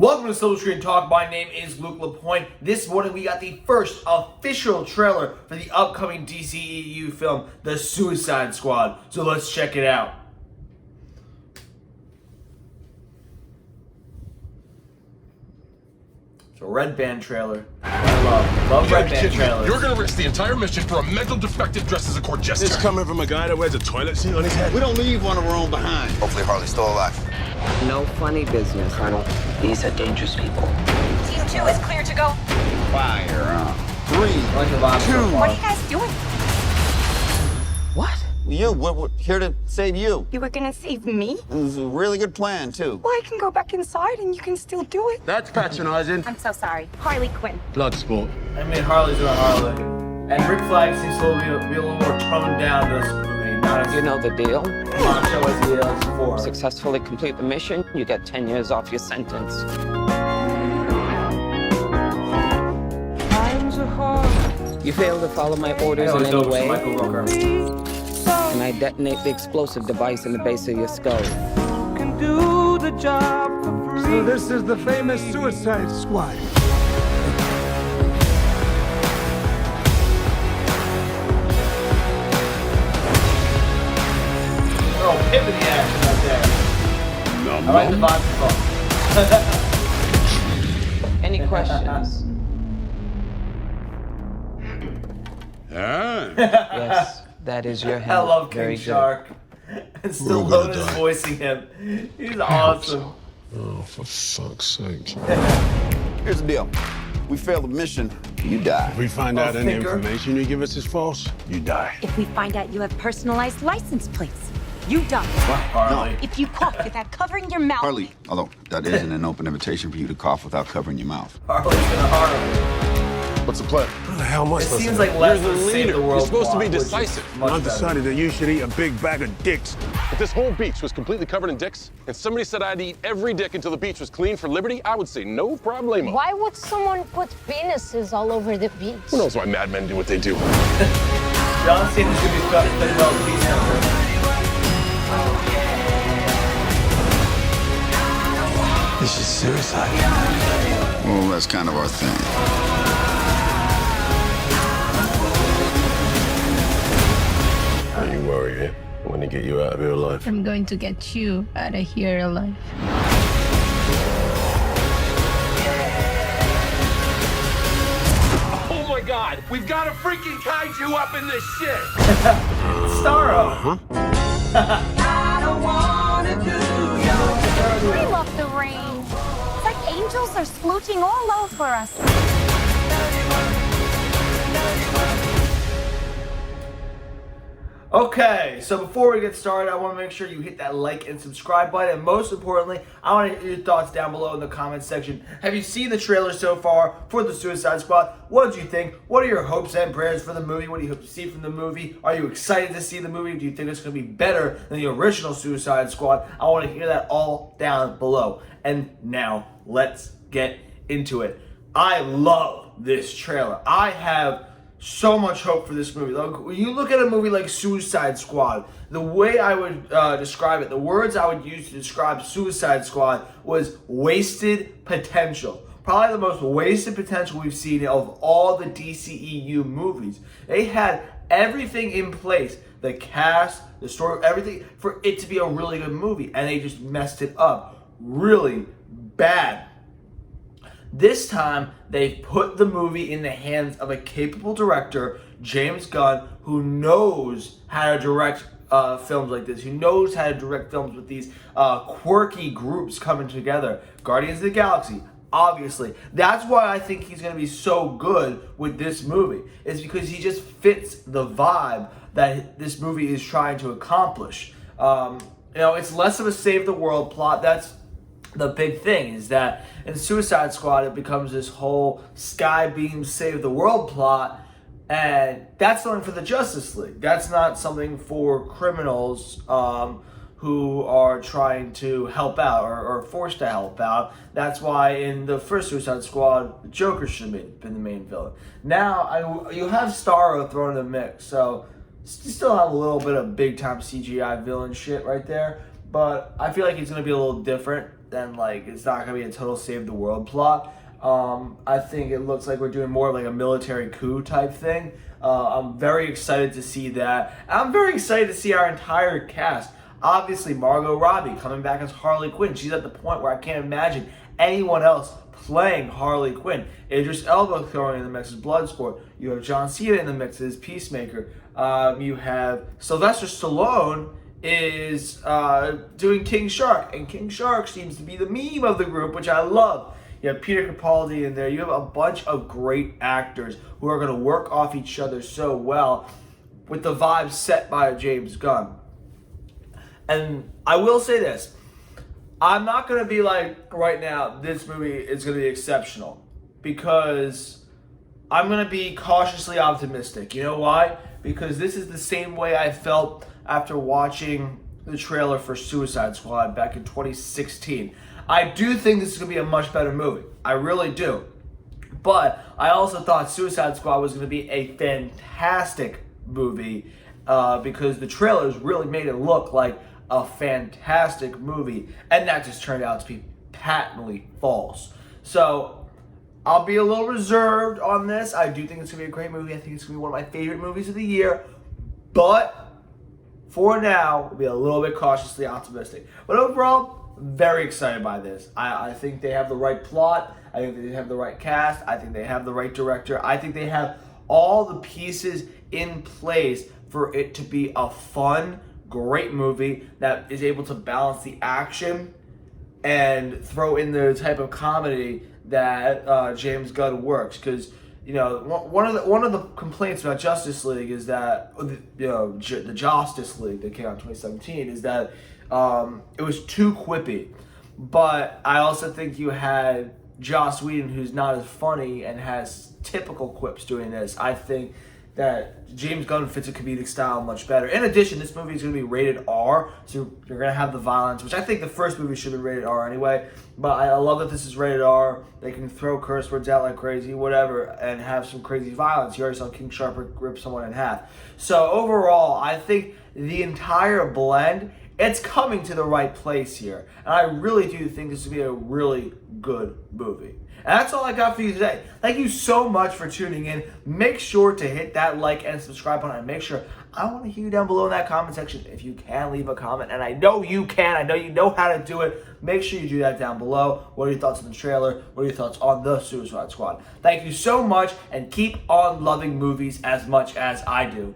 Welcome to Silver Screen Talk. My name is Luke LaPointe. This morning we got the first official trailer for the upcoming DCEU film, The Suicide Squad. So let's check it out. It's a red band trailer. I love red band trailers. You're gonna risk the entire mission for a mental defective dressed as a court jester. It's coming from a guy that wears a toilet seat on his head. We don't leave one of our own behind. Hopefully Harley's still alive. No funny business, Colonel. These are dangerous people. Team 2 is clear to go. Fire on. 3, 2. What are you guys doing? What? We're here to save you. You were gonna save me? It was a really good plan, too. Well, I can go back inside and you can still do it. That's patronizing. I'm so sorry. Harley Quinn. Blood sport. I mean, Harley's not Harley. And Rick Flag seems to be a little more toned down this movie. Not as You know the deal. macho as he is before. Successfully complete the mission, you get 10 years off your sentence. You fail to follow my orders in any way, Michael Rooker. and I detonate the explosive device in the base of your skull. So this is the famous Suicide Squad. Oh, pivot the action right there. I like the vodka. Any questions? Yes, that is your hand. I love Very King good. Shark. And still We're all gonna Lotus die. voicing him. He's awesome. Oh, for fuck's sake. Here's the deal. We fail the mission, you die. If we find out any Finger. information you give us is false, you die. If we find out you have personalized license plates, you die. Harley. If you cough without covering your mouth. Harley, although that isn't an open invitation for you to cough without covering your mouth. Harley's gonna harm. What's the plan? What the hell am I It supposed seems to like do? less You're than the save leader. the world. You're supposed to be plot, which is decisive. much I've better. decided that you should eat a big bag of dicks. If this whole beach was completely covered in dicks, and somebody said I'd eat every dick until the beach was clean for liberty, I would say no problemo. Why would someone put penises all over the beach? Who knows why madmen do what they do? John Cena's gonna be playing well with these numbers. This is suicide. Well, that's kind of our thing. Don't you worry, eh? I'm gonna get you out of here alive. I'm going to get you out of here alive. Oh my God! We've got a freaking kaiju up in this shit! Starro. I love the rain. It's like angels are splooching all over us. Okay, so before we get started, I want to make sure you hit that like and subscribe button. And most importantly, I want to hear your thoughts down below in the comments section. Have you seen the trailer so far for The Suicide Squad? What did you think? What are your hopes and prayers for the movie? What do you hope to see from the movie? Are you excited to see the movie? Do you think it's going to be better than the original Suicide Squad? I want to hear that all down below. And now, let's get into it. I love this trailer. I have so much hope for this movie. Like, when you look at a movie like Suicide Squad, the way I would describe it, the words I would use to describe Suicide Squad was wasted potential. Probably the most wasted potential we've seen of all the DCEU movies. They had everything in place, the cast, the story, everything, for it to be a really good movie, and they just messed it up really bad. This time, they've put the movie in the hands of a capable director, James Gunn, who knows how to direct films like this, who knows how to direct films with these quirky groups coming together. Guardians of the Galaxy, obviously. That's why I think he's going to be so good with this movie. It's because he just fits the vibe that this movie is trying to accomplish. It's less of a save the world plot. That's the big thing, is that in Suicide Squad, it becomes this whole Skybeam save the world plot, and that's something for the Justice League. That's not something for criminals who are trying to help out or forced to help out. That's why in the first Suicide Squad, the Joker should have been the main villain. Now, you have Starro thrown in the mix, so you still have a little bit of big-time CGI villain shit right there, but I feel like it's going to be a little different. than like it's not gonna be a total save the world plot. I think it looks like we're doing more of like a military coup type thing. I'm very excited to see that. I'm very excited to see our entire cast. Obviously, Margot Robbie coming back as Harley Quinn. She's at the point where I can't imagine anyone else playing Harley Quinn. Idris Elba throwing in the mix as Bloodsport. You have John Cena in the mix as Peacemaker. You have Sylvester Stallone is doing King Shark, and King Shark seems to be the meme of the group, which I love. You have Peter Capaldi in there. You have a bunch of great actors who are going to work off each other so well with the vibes set by James Gunn. And I will say this. I'm not going to be like, right now, this movie is going to be exceptional. Because I'm going to be cautiously optimistic. You know why? Because this is the same way I felt after watching the trailer for Suicide Squad back in 2016. I do think this is going to be a much better movie. I really do. But I also thought Suicide Squad was going to be a fantastic movie because the trailers really made it look like a fantastic movie. And that just turned out to be patently false. So I'll be a little reserved on this. I do think it's going to be a great movie. I think it's going to be one of my favorite movies of the year. But for now, we'll be a little bit cautiously optimistic. But overall, very excited by this. I think they have the right plot. I think they have the right cast. I think they have the right director. I think they have all the pieces in place for it to be a fun, great movie that is able to balance the action and throw in the type of comedy that James Gunn works. Because you know, one of the complaints about Justice League is that the Justice League that came out in 2017 is that it was too quippy. But I also think you had Joss Whedon, who's not as funny and has typical quips doing this. I think that James Gunn fits a comedic style much better. In addition, this movie is going to be rated R, so you're going to have the violence, which I think the first movie should be rated R anyway. But I love that this is rated R. They can throw curse words out like crazy, whatever, and have some crazy violence. You already saw King Shark rip someone in half. So overall, I think the entire blend, it's coming to the right place here. And I really do think this will be a really good movie. And that's all I got for you today. Thank you so much for tuning in. Make sure to hit that like and subscribe button. And make sure, I want to hear you down below in that comment section. If you can, leave a comment. And I know you can. I know you know how to do it. Make sure you do that down below. What are your thoughts on the trailer? What are your thoughts on the Suicide Squad? Thank you so much. And keep on loving movies as much as I do.